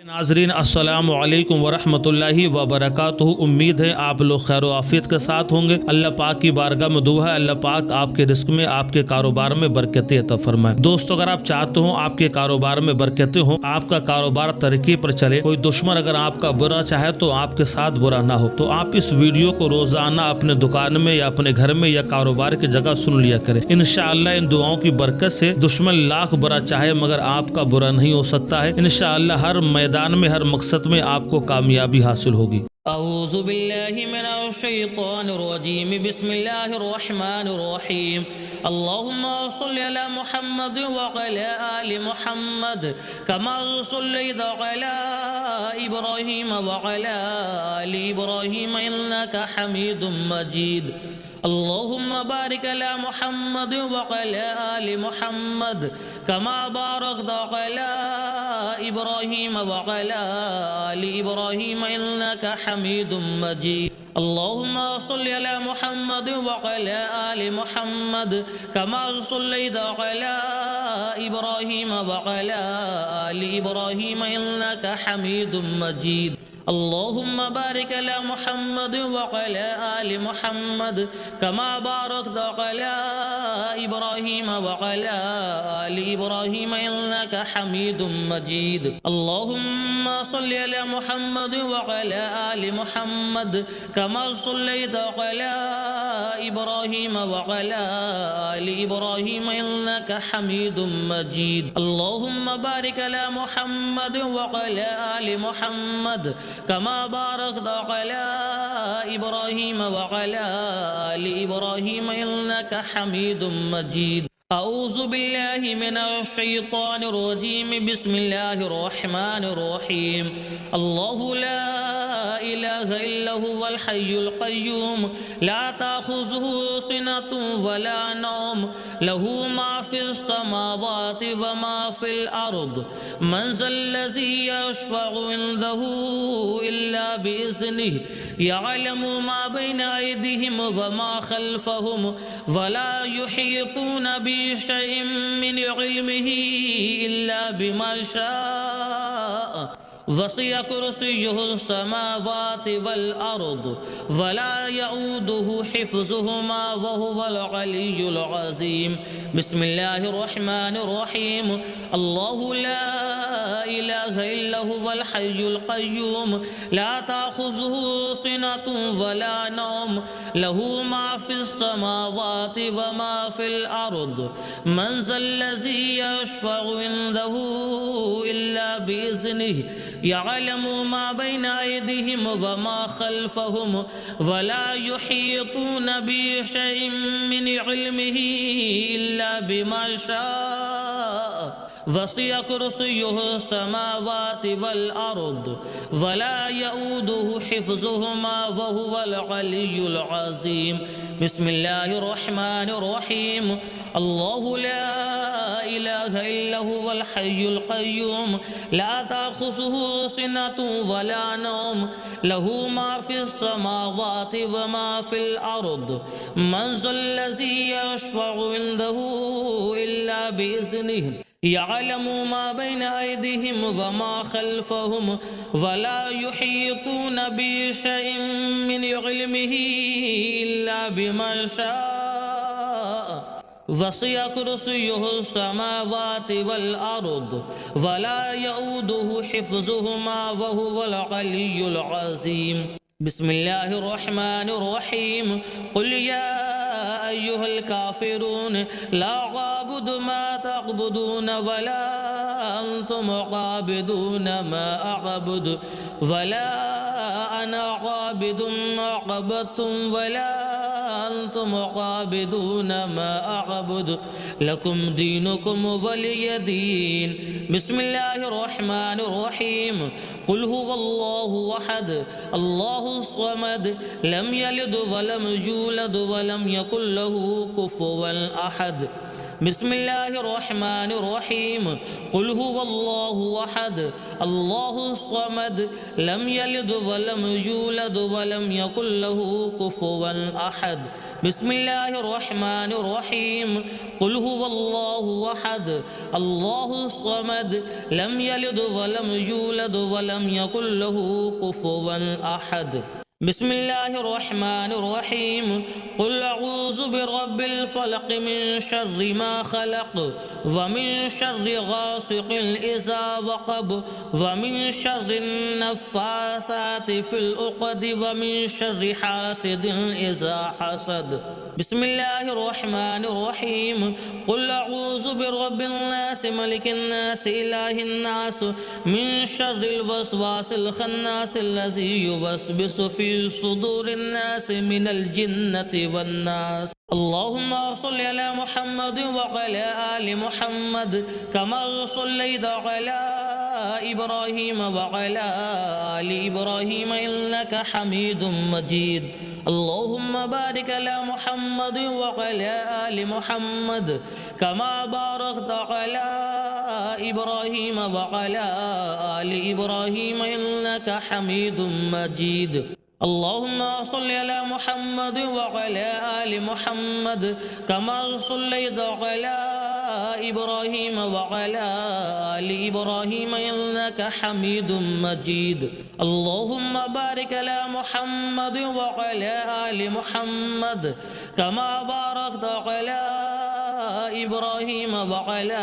नाजरीन अस्सलामु अलैकुम वरहमतुल्लाहि वबरकातुहू। उम्मीद है आप लोग खैर आफियत के साथ होंगे। अल्लाह पाक की बारगाह में दुआ है अल्लाह पाक आपके रिस्क में आपके कारोबार में बरकतें अता फरमाए। दोस्तों, अगर आप चाहते हो आपके कारोबार में बरकतें हो, आपका कारोबार तरक्की पर चले, कोई दुश्मन अगर आपका बुरा चाहे तो आपके साथ बुरा ना हो, तो आप इस वीडियो को रोजाना अपने दुकान में या अपने घर में या कारोबार की जगह सुन लिया करें। इंशाअल्लाह इन दुआओं की बरकत से दुश्मन लाख बुरा चाहे मगर आपका बुरा नहीं हो सकता है। इंशाअल्लाह हर मैदान में हर मकसद में आपको कामयाबी हासिल होगी। अऊज़ु बिल्लाहि मिनश्शैतानिर्रजीम बिस्मिल्लाहिर्रहमानिर्रहीम अल्लाहुम्मा सल्लि अला मुहम्मद व अला आलि मुहम्मद कमा सल्लैता अला इब्राहीम व अला आलि इब्राहीम इन्नका हमीदुम मजीद। अल्लाहुम्मा बारिक अला मुहम्मद व अला आलि मुहम्मद कमा बारकता अला इब्राहीम व अला आलि इब्राहीम इन्नका हमीदुम मजीद। अल्लाहुम्मा सल्लि अला मुहम्मद व अला आलि मुहम्मद कमा सल्लैता अला इब्राहीम व अला आलि इब्राहीम इन्नका हमीदुम मजीद। अल्लाहुम्मा बारिक अला मुहम्मद व अला आलि मुहम्मद कमा बारकता अला इब्राहीम व अला आलि इब्राहीम इन्नका हमीदुम मजीद। अल्लाहुम्मा सल्लि अला मुहम्मद व अला आलि मुहम्मद कमा सल्लैता अला इब्राहीम व अला आलि इब्राहीम इन्नका हमीदुम मजीद। अल्लाहुम्मा बारिक अला मुहम्मद व अला आलि मुहम्मद कमा बारकता अला इब्राहीम व अला आलि इब्राहीम इन्नका हमीदुम मजीद। अऊज़ु बिल्लाहि मिनश्शैतानिर्रजीम बिस्मिल्लाहिर्रहमानिर्रहीम अल्लाहु ला इलाहा इल्ला हुवल हय्युल क़य्यूम ला ताख़ुज़ुहु सिनतुन वला नौम लहू मा फ़िस समावाति व मा फ़िल अर्द मन ज़ल्लज़ी यशफ़अु इन्दहु इल्ला बिइज़्निहि यअलमु मा बैन अयदीहिम व मा ख़ल्फ़हुम वला युहीतून बिशैइन मिन इल्मिही इल्ला बिमा शाअ वसिअ कुर्सियुहु समावाति वल अर्द वला यऊदुहु हिफ्ज़ुहुमा व हुवल अलिय्युल अज़ीम। बिस्मिल्लाहिर्रहमानिर्रहीम अल्लाहु ला इलाहा इल्ला हुवल हय्युल क़य्यूम ला ताख़ुज़ुहु सिनतुन वला नौम लहू मा फ़िस समावाति व मा फ़िल अर्द मन ज़ल्लज़ी यशफ़अु इन्दहु इल्ला बिइज़्निहि यअलमु मा बैन अयदीहिम व मा ख़ल्फ़हुम वला युहीतून बिशैइन मिन इल्मिही इल्ला बिमा शाअ वसिअ कुर्सियुहु समावाति वल अर्द वला यऊदुहु हिफ्ज़ुहुमा व हुवल अलिय्युल अज़ीम। बिस्मिल्लाहिर्रहमानिर्रहीम अल्लाहु ला इलाहा इल्ला हुवल हय्युल क़य्यूम ला ताख़ुज़ुहु सिनतुन वला नौम लहू मा फ़िस समावाति व मा फ़िल अर्द मन ज़ल्लज़ी यशफ़अु इन्दहु इल्ला बिइज़्निहि यअलमु मा बैन अयदीहिम व मा ख़ल्फ़हुम वला युहीतून बिशैइन मिन इल्मिही इल्ला बिमा शाअ वसिअ कुर्सियुहु समावाति वल अर्द वला यऊदुहु हिफ्ज़ुहुमा व हुवल अलिय्युल अज़ीम। बिस्मिल्लाहिर्रहमानिर्रहीम क़ुल या अय्युहल काफ़िरून ला अअबुदु मा तअबुदून वला अंतुम आबिदून मा अअबुदु वला अना आबिदुम मा अअबदतुम वला अंतुम आबिदून मा अअबुदु लकुम दीनुकुम वलिय दीन। बिस्मिल्लाहिर्रहमानिर्रहीम क़ुल हुवल्लाहु अहद अल्लाहुस समद लम यलिद वलम यूलद वलम यकुल लहू कुफुवन अहद। بسم الله الرحمن الرحيم قل هو الله أحد الله الصمد لم يلد ولم يولد ولم يكن له كفوا أحد بسم الله الرحمن الرحيم قل هو الله أحد الله الصمد لم يلد ولم يولد ولم يكن له كفوا أحد بسم الله الرحمن الرحيم قل أعوذ برب الفلق من شر ما خلق ومن شر غاسق إذا وقب ومن شر النفاثات في العقد ومن شر حاسد إذا حسد بسم الله الرحمن الرحيم قل أعوذ برب الناس ملك الناس إله الناس من شر الوسواس الخناس الذي يوسوس في صدور الناس من الجنة والناس اللهم صل على محمد وعلى آل محمد كما صليت على إبراهيم وعلى آل إبراهيم إنك حميد مجيد اللهم بارك على محمد وعلى آل محمد كما باركت على إبراهيم وعلى آل إبراهيم إنك حميد مجيد اللهم صل على محمد وعلى آل محمد كما صليت على إبراهيم وعلى آل إبراهيم إنك حميد مجيد اللهم بارك على محمد وعلى آل محمد كما باركت على إبراهيم وعلى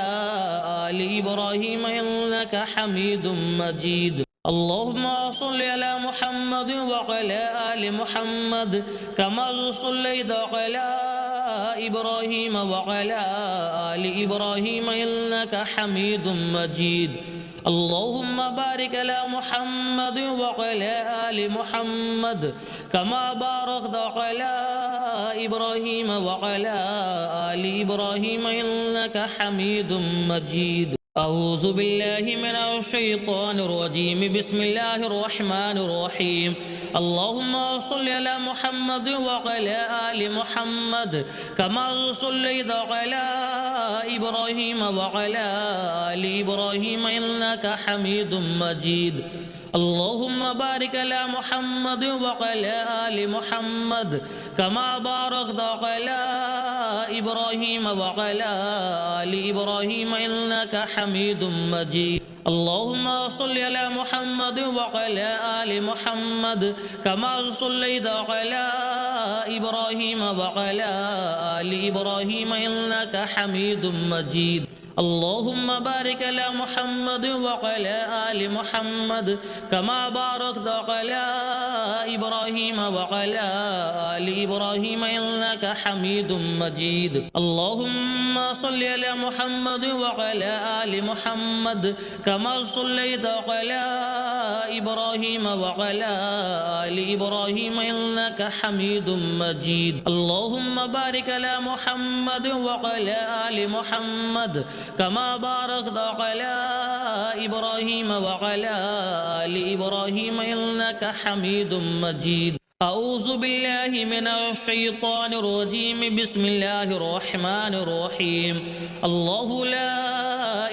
آل إبراهيم إنك حميد مجيد اللهم صل على محمد وعلى آل محمد كما صليت على إبراهيم وعلى آل إبراهيم إنك حميد مجيد اللهم بارك على محمد وعلى آل محمد كما باركت على إبراهيم وعلى آل إبراهيم إنك حميد مجيد أعوذ بالله من الشيطان الرجيم بسم الله الرحمن الرحيم اللهم صل على محمد وعلى آل محمد كما صليت على إبراهيم وعلى آل إبراهيم إنك حميد مجيد اللهم بارك على محمد وعلى آل محمد كما باركت على إبراهيم وعلى آل إبراهيم إنك حميد مجيد اللهم صل على محمد وعلى آل محمد كما صليت على إبراهيم وعلى آل إبراهيم إنك حميد مجيد اللهم بارك على محمد وعلى آل محمد كما باركت على إبراهيم وعلى آل إبراهيم إنك حميد مجيد اللهم صل على محمد وعلى آل محمد كما صليت على إبراهيم وعلى آل إبراهيم إنك حميد مجيد اللهم بارك على محمد وعلى آل محمد كما باركت على إبراهيم وعلى آل إبراهيم إنك حميد مجيد أعوذ بالله من الشيطان الرجيم بسم الله الرحمن الرحيم الله لا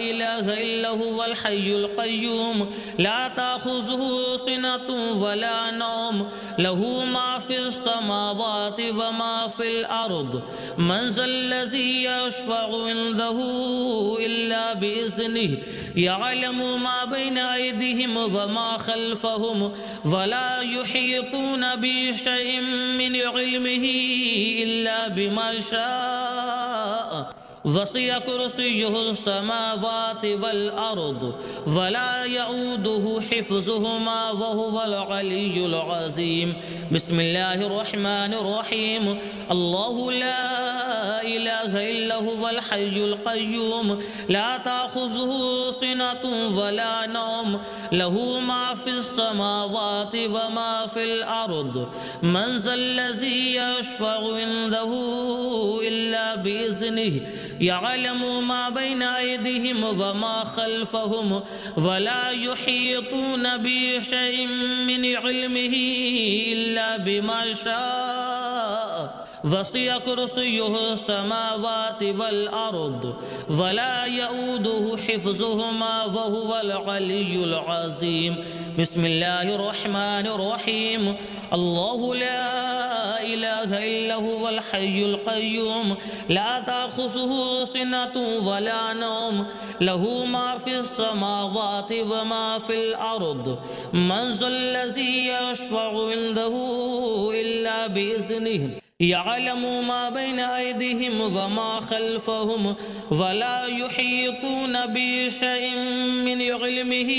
إله إلا هو الحي القيوم لا تأخذه سنة ولا نوم له ما في السماوات وما في الأرض من ذا الذي يشفع عنده إلا بإذنه يعلم ما بين أيديهم وما خلفهم ولا يحيطون بشيء من علمه إلا بما شاء وسع كرسيه السماوات والأرض ولا يؤوده حفظهما وهو العلي العظيم بسم الله الرحمن الرحيم الله لا إله إلا هو الحي القيوم لا تأخذه سنة ولا نوم له ما في السماوات وما في الأرض من ذا الذي يشفع عنده إلا بإذنه يعلم ما بين أيديهم وما خلفهم ولا يحيطون بشيء من علمه إلا بما شاء وسع كرسيه السماوات والأرض ولا يؤوده حفظهما وهو العلي العظيم بسم الله الرحمن الرحيم الله لا إله إلا هو الحي القيوم لا تأخذه سنة ولا نوم له ما في السماوات وما في الأرض من ذا الذي يشفع عنده إلا بإذنه يعلم ما بين أيديهم وما خلفهم ولا يحيطون بشيء من علمه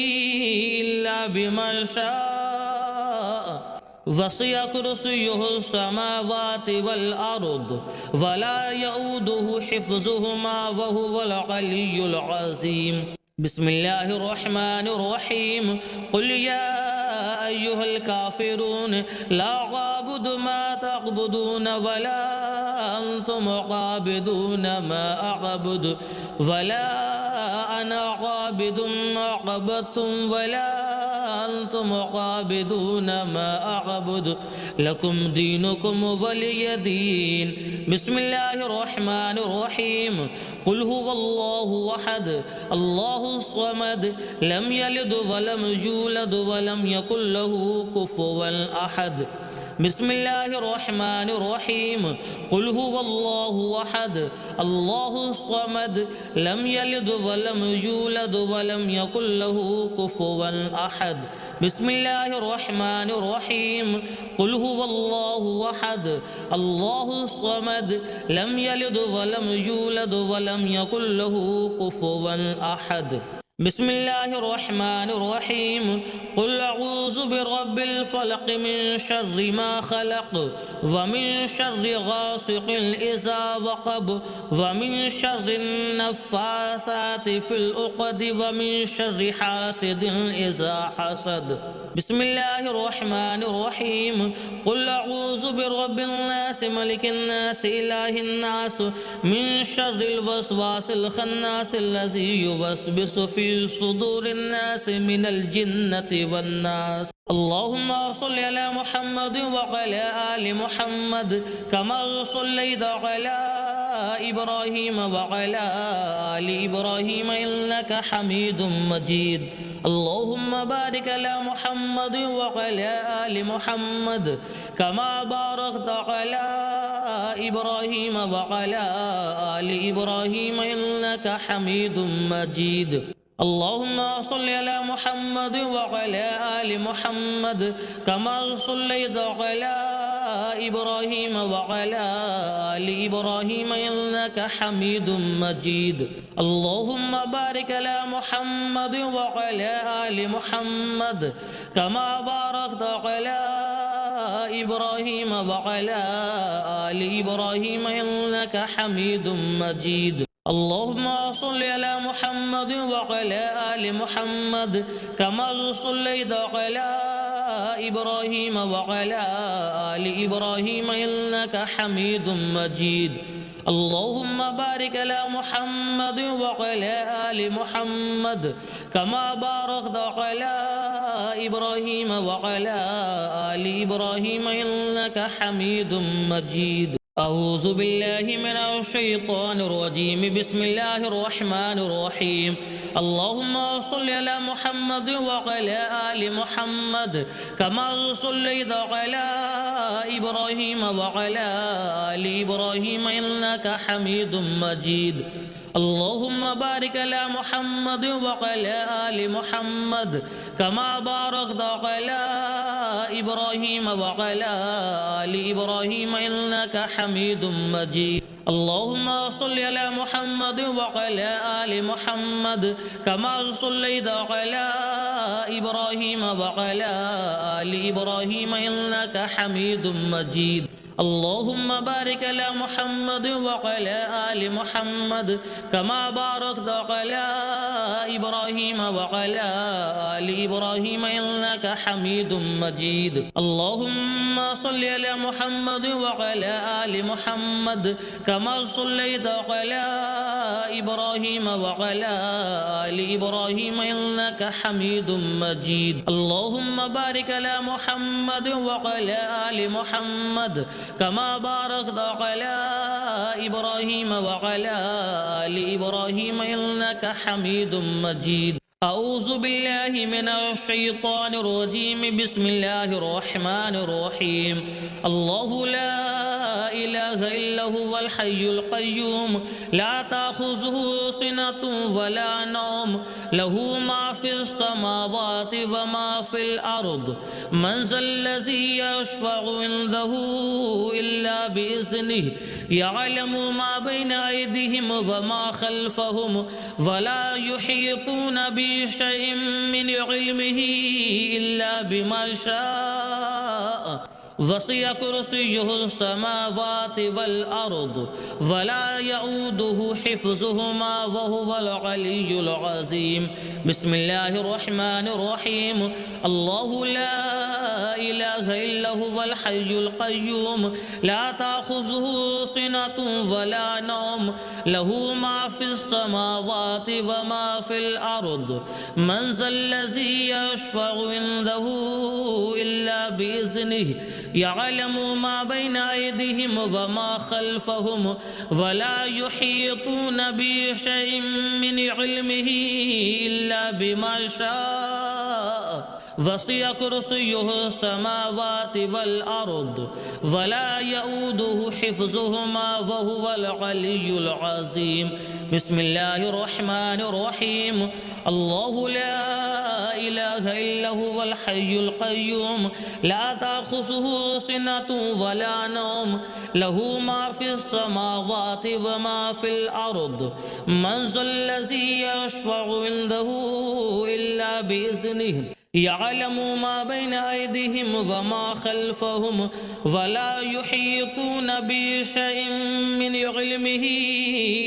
إلا بما شاء وسع كرسيه السماوات والأرض ولا يؤوده حفظهما وهو العلي العظيم بسم الله الرحمن الرحيم قل يا أيها الكافرون لا أعبد ما تعبدون ولا أنتم عابدون ما أعبد ولا أنا عابد ما عبدتم ولا أنتم عابدون ما أعبد لكم دينكم ولي دين بسم الله الرحمن الرحيم قل هو الله أحد الله الصمد لم يلد ولم يولد ولم يكن له كفوا أحد بسم الله الرحمن الرحيم قل هو الله أحد الله الصمد لم يلد ولم يولد ولم يكن له كفوا أحد بسم الله الرحمن الرحيم قل هو الله أحد الله الصمد لم يلد ولم يولد ولم يكن له كفوا أحد بسم الله الرحمن الرحيم قل أعوذ برب الفلق من شر ما خلق ومن شر غاسق إذا وقب ومن شر النفاثات في العقد ومن شر حاسد إذا حسد بسم الله الرحمن الرحيم قل أعوذ برب الناس ملك الناس إله الناس من شر الوسواس الخناس الذي يوسوس في صدور الناس من الجنة والناس اللهم صل على محمد وعلى آل محمد كما صليت على إبراهيم وعلى آل إبراهيم إنك حميد مجيد اللهم بارك على محمد وعلى آل محمد كما باركت على إبراهيم وعلى آل إبراهيم إنك حميد مجيد اللهم صل على محمد وعلى آل محمد كما صليت على إبراهيم وعلى آل إبراهيم إنك حميد مجيد اللهم بارك على محمد وعلى آل محمد كما باركت على إبراهيم وعلى آل إبراهيم إنك حميد مجيد اللهم صل على محمد وعلى آل محمد كما صليت على إبراهيم وعلى آل إبراهيم إنك حميد مجيد اللهم بارك على محمد وعلى آل محمد كما باركت على إبراهيم وعلى آل إبراهيم إنك حميد مجيد أعوذ بالله من الشيطان الرجيم بسم الله الرحمن الرحيم اللهم صل على محمد وعلى آل محمد كما صليت على إبراهيم وعلى آل إبراهيم إنك حميد مجيد اللهم بارك على محمد وعلى آل محمد كما باركت على إبراهيم وعلى آل إبراهيم إنك حميد مجيد اللهم صل على محمد وعلى آل محمد كما صليت على إبراهيم وعلى آل إبراهيم إنك حميد مجيد اللهم بارك على محمد وعلى آل محمد كما باركت على إبراهيم وعلى آل إبراهيم إنك حميد مجيد اللهم صل على محمد وعلى آل محمد كما صليت على إبراهيم وعلى آل إبراهيم إنك حميد مجيد اللهم بارك على محمد وعلى آل محمد كما باركت على إبراهيم وعلى آل إبراهيم إنك حميد مجيد أعوذ بالله من الشيطان الرجيم بسم الله الرحمن الرحيم الله لا إله إلا هو الحي القيوم لا تأخذه سنة ولا نوم له ما في السماوات وما في الأرض من ذا الذي يشفع عنده إلا بإذنه يعلم ما بين أيديهم وما خلفهم ولا يحيطون بشيء من علمه إلا بما شاء وسع كرسيه السماوات والأرض ولا يؤوده حفظهما وهو العلي العظيم بسم الله الرحمن الرحيم الله لا إله إلا هو الحي القيوم لا تأخذه سنة ولا نوم له ما في السماوات وما في الأرض من ذا الذي يشفع عنده إلا بإذنه يعلم ما بين أيديهم وما خلفهم ولا يحيطون بشيء من علمه إلا بما شاء وسع كرسيه السماوات والأرض ولا يؤوده حفظهما وهو العلي العظيم بسم الله الرحمن الرحيم الله لا إله إلا هو الحي القيوم لا تأخذه سنة ولا نوم له ما في السماوات وما في الأرض من ذا الذي يشفع عنده إلا بإذنه يعلم ما بين أيديهم وما خلفهم ولا يحيطون بشيء من علمه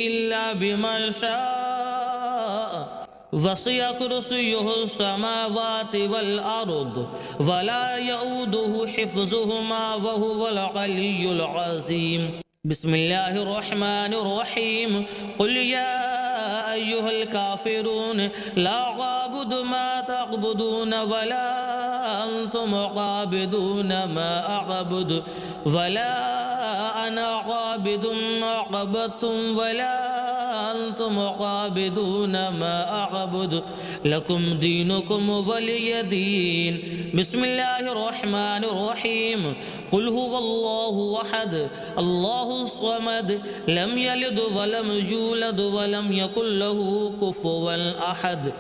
إلا بما شاء وسع كرسيه السماوات والأرض ولا يؤوده حفظهما وهو العلي العظيم بسم الله الرحمن الرحيم قل يا أيها الكافرون لا أعبد ما تعبدون ولا أنتم عابدون ما أعبد ولا أنا عابد ما عبدتم ولا أنتم عابدون ما أعبد لكم دينكم ولي دين بسم الله الرحمن الرحيم قل هو الله أحد الله الصمد لم يلد ولم يولد ولم يكن له كفوا أحد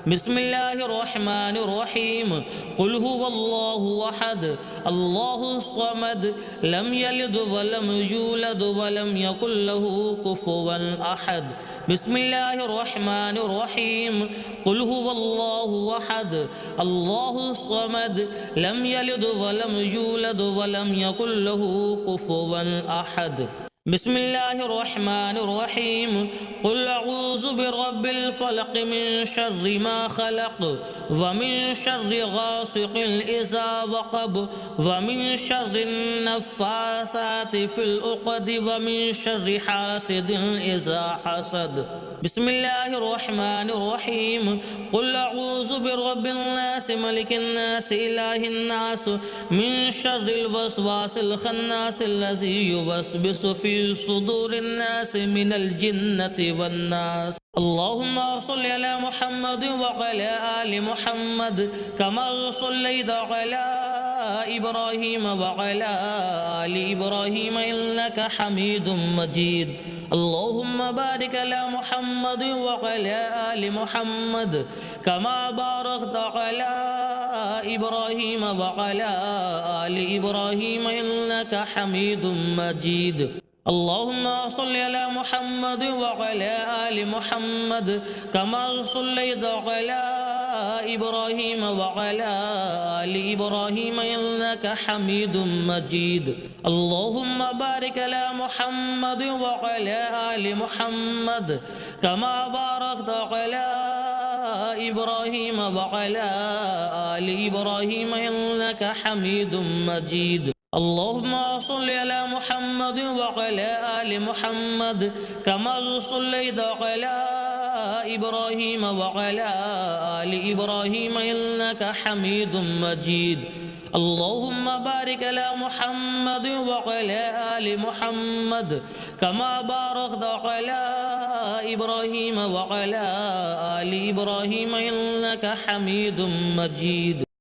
بسم الله الرحمن الرحيم قل هو الله أحد الله الصمد لم يلد ولم يولد ولم يكن له كفوا أحد بسم الله الرحمن الرحيم قل هو الله أحد الله الصمد لم يلد ولم يولد ولم يكن له كفوا أحد بسم الله الرحمن الرحيم قل أعوذ برب الفلق من شر ما خلق ومن شر غاسق إذا وقب ومن شر النفاثات في العقد ومن شر حاسد إذا حسد بسم الله الرحمن الرحيم قل أعوذ برب الناس ملك الناس إله الناس من شر الوسواس الخناس الذي يوسوس في صدور الناس من الجنة والناس اللهم صل على محمد وعلى آل محمد كما صليت على إبراهيم وعلى آل إبراهيم إنك حميد مجيد اللهم بارك على محمد وعلى آل محمد كما باركت على إبراهيم وعلى آل إبراهيم إنك حميد مجيد اللهم صل على محمد وعلى آل محمد كما صليت على إبراهيم وعلى آل إبراهيم إنك حميد مجيد اللهم بارك على محمد وعلى آل محمد كما باركت على إبراهيم وعلى آل إبراهيم إنك حميد مجيد اللهم صل على محمد وعلى آل محمد كما صليت على إبراهيم وعلى آل إبراهيم إنك حميد مجيد اللهم بارك على محمد وعلى آل محمد كما باركت على إبراهيم وعلى آل إبراهيم إنك حميد مجيد